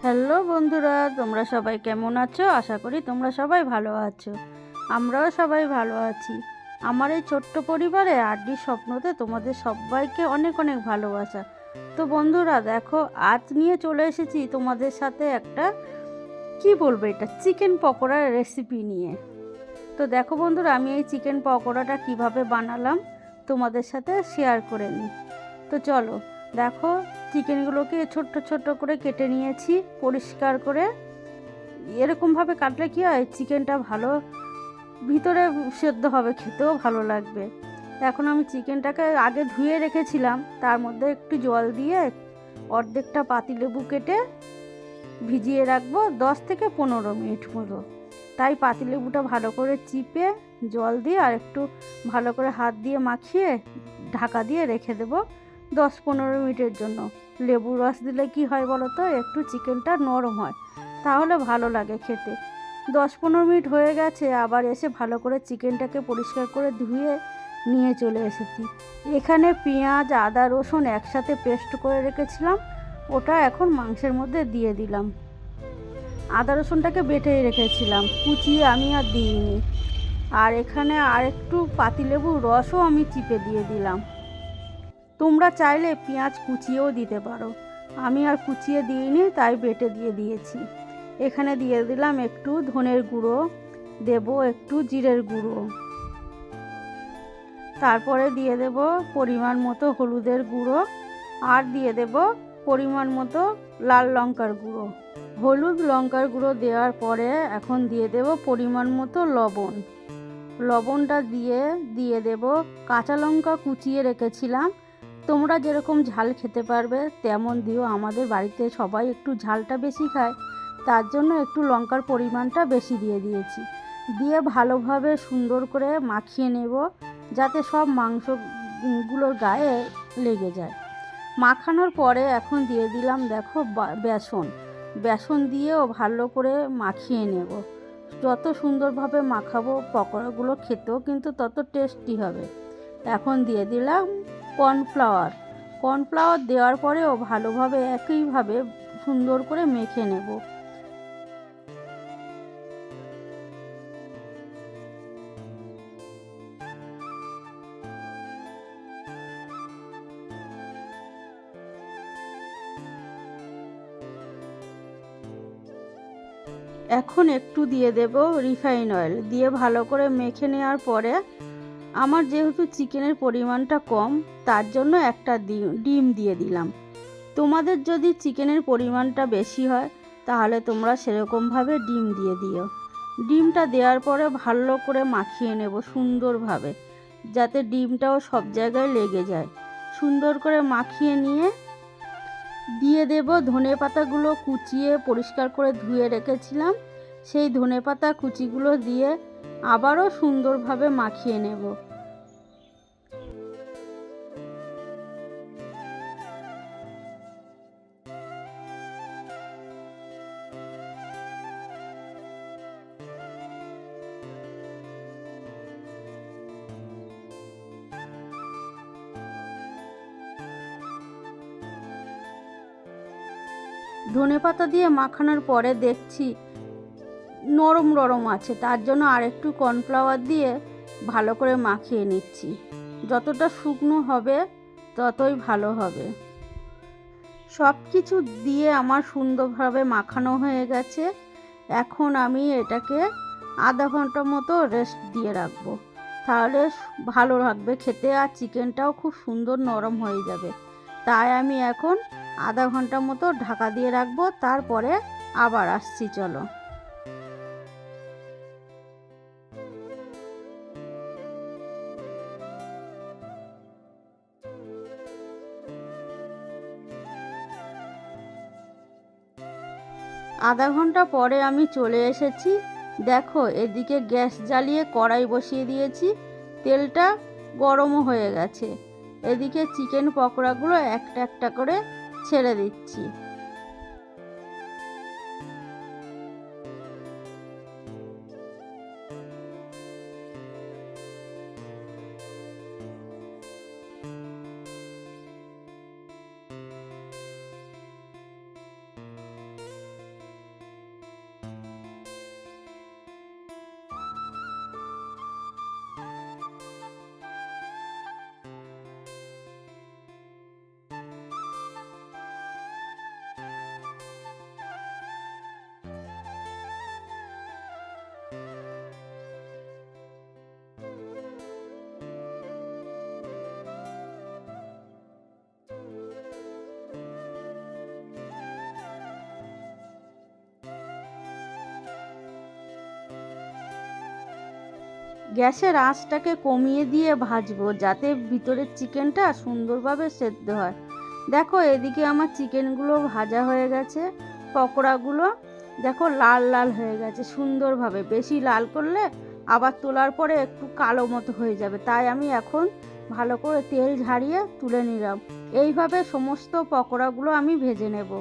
Hello বন্ধুরা, তোমরা সবাই কেমন আছো? আশা করি তোমরা সবাই ভালো আছো। আমরাও সবাই ভালো আছি। আমার এই ছোট্ট পরিবারে আড্ডি স্বপ্নতে তোমাদের সবাইকে অনেক অনেক ভালোবাসা। তো বন্ধুরা দেখো, আজ নিয়ে চলে এসেছি তোমাদের সাথে একটা কি বলবো, এটা চিকেন পকোড়ার রেসিপি নিয়ে। তো দেখো বন্ধুরা, আমি এই চিকেন পকোড়াটা কিভাবে বানালাম তোমাদের সাথে শেয়ার করে নিই। তো চলো দেখো, চিকেনগুলোকে ছোট্ট ছোট্ট করে কেটে নিয়েছি পরিষ্কার করে। এরকমভাবে কাটলে কী হয়, চিকেনটা ভালো ভিতরে সেদ্ধ হবে, খেতেও ভালো লাগবে। এখন আমি চিকেনটাকে আগে ধুয়ে রেখেছিলাম, তার মধ্যে একটু জল দিয়ে অর্ধেকটা পাতিলেবু কেটে ভিজিয়ে রাখবো 10 থেকে 15 মিনিট মতো। তাই পাতিলেবুটা ভালো করে চিপে জল দিয়ে আর একটু ভালো করে হাত দিয়ে মাখিয়ে ঢাকা দিয়ে রেখে দেবো 10-15 মিনিটের জন্য। লেবুর রস দিলে কি হয় বলো তো, একটু চিকেনটা নরম হয়, তাহলে ভালো লাগে খেতে। 10-15 মিনিট হয়ে গেছে, আবার এসে ভালো করে চিকেনটাকে পরিষ্কার করে ধুয়ে নিয়ে চলে এসেছি। এখানে পেঁয়াজ আদা রসুন একসাথে পেস্ট করে রেখেছিলাম, ওটা এখন মাংসের মধ্যে দিয়ে দিলাম। আদা রসুনটাকে বেটেই রেখেছিলাম, কুচিয়ে আমি আর দিইনি। আর এখানে আর একটু পাতিলেবুর রসও আমি চিপে দিয়ে দিলাম। তোমরা চাইলে পেঁয়াজ কুচিয়েও দিতে পারো, আমি আর কুচিয়ে দিইনি, তাই বেটে দিয়ে দিয়েছি। এখানে দিয়ে দিলাম একটু ধনের গুঁড়ো, দেব একটু জিরের গুঁড়ো, তারপরে দিয়ে দেব পরিমাণ মতো হলুদের গুঁড়ো, আর দিয়ে দেব পরিমাণ মতো লাল লঙ্কার গুঁড়ো। হলুদ লঙ্কার গুঁড়ো দেওয়ার পরে এখন দিয়ে দেব পরিমাণ মতো লবণ। লবণটা দিয়ে দেব কাঁচা লঙ্কা কুচিয়ে রেখেছিলাম। তোমরা যেরকম ঝাল খেতে পারবে তেমন দিও, আমাদের বাড়িতে সবাই একটু ঝালটা বেশি খায়, তার জন্য একটু লঙ্কার পরিমাণটা বেশি দিয়ে দিয়েছি। দিয়ে ভালোভাবে সুন্দর করে মাখিয়ে নেব, যাতে সব মাংসগুলোর গায়ে লেগে যায়। মাখানোর পরে এখন দিয়ে দিলাম দেখো বেসন দিয়েও ভালো করে মাখিয়ে নেব। যত সুন্দরভাবে মাখাবো পকোড়াগুলো খেতেও কিন্তু তত টেস্টি হবে। এখন দিয়ে দিলাম কর্নফ্লাওয়ার দেওয়ার পরেও ভালোভাবে একইভাবে সুন্দর করে মেখে নেব। এখন একটু দিয়ে দেব রিফাইন অয়েল, দিয়ে ভালো করে মেখে নেওয়ার পরে আমার যেহেতু চিকেনের পরিমাণটা কম, তার জন্য একটা ডিম দিয়ে দিলাম। তোমাদের যদি চিকেনের পরিমাণটা বেশি হয় তাহলে তোমরা সেরকমভাবে ডিম দিয়ে দিও। ডিমটা দেওয়ার পরে ভালো করে মাখিয়ে নেব সুন্দরভাবে, যাতে ডিমটাও সব জায়গায় লেগে যায়। সুন্দর করে মাখিয়ে নিয়ে দিয়ে দেব ধনেপাতাগুলো কুচিয়ে পরিষ্কার করে ধুয়ে রেখেছিলাম, সেই ধনেপাতা কুচিগুলো দিয়ে আবারও সুন্দরভাবে মাখিয়ে নেব। ধনেপাতা দিয়ে মাখানোর পরে দেখছি নরম নরম আছে, তার জন্য আর একটু কর্নফ্লাওয়ার দিয়ে ভালো করে মাখিয়ে নিচ্ছি। যতটা শুকনো হবে ততই ভালো হবে। সব কিছু দিয়ে আমার সুন্দরভাবে মাখানো হয়ে গেছে। এখন আমি এটাকে আধা ঘন্টা মতো রেস্ট দিয়ে রাখবো, তাহলে ভালো লাগবে খেতে, আর চিকেনটাও খুব সুন্দর নরম হয়ে যাবে। তাই আমি এখন আধা ঘন্টা মতো ঢাকা দিয়ে রাখবো, তারপরে আবার আসছি চলো। আধা ঘন্টা পরে আমি চলে এসেছি। দেখো এদিকে গ্যাস জ্বালিয়ে কড়াই বসিয়ে দিয়েছি, তেলটা গরমও হয়ে গেছে। এদিকে চিকেন পকোড়াগুলো একটা একটা করে ছেড়ে দিচ্ছি। গ্যাসের আঁচটাকে কমিয়ে দিয়ে ভাজবো, যাতে ভিতরের চিকেনটা সুন্দরভাবে সেদ্ধ হয়। দেখো এদিকে আমার চিকেনগুলো ভাজা হয়ে গেছে, পকোড়াগুলো দেখো লাল লাল হয়ে গেছে সুন্দরভাবে। বেশি লাল করলে আবার তোলার পরে একটু কালো মতো হয়ে যাবে, তাই আমি এখন ভালো করে তেল ঝারিয়ে তুলে নিলাম। এইভাবে সমস্ত পকোড়াগুলো আমি ভেজে নেব।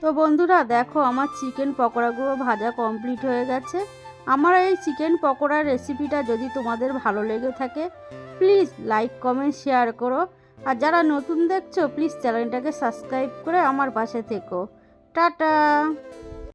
তো বন্ধুরা দেখো আমার চিকেন পকোড়াগুলো ভাজা কমপ্লিট হয়ে গেছে। আমার এই চিকেন পকোড়ার রেসিপিটা যদি তোমাদের ভালো লেগে থাকে প্লিজ লাইক কমেন্ট শেয়ার করো। আর যারা নতুন দেখছো প্লিজ চ্যানেলটাকে সাবস্ক্রাইব করে আমার পাশে থেকো। টাটা।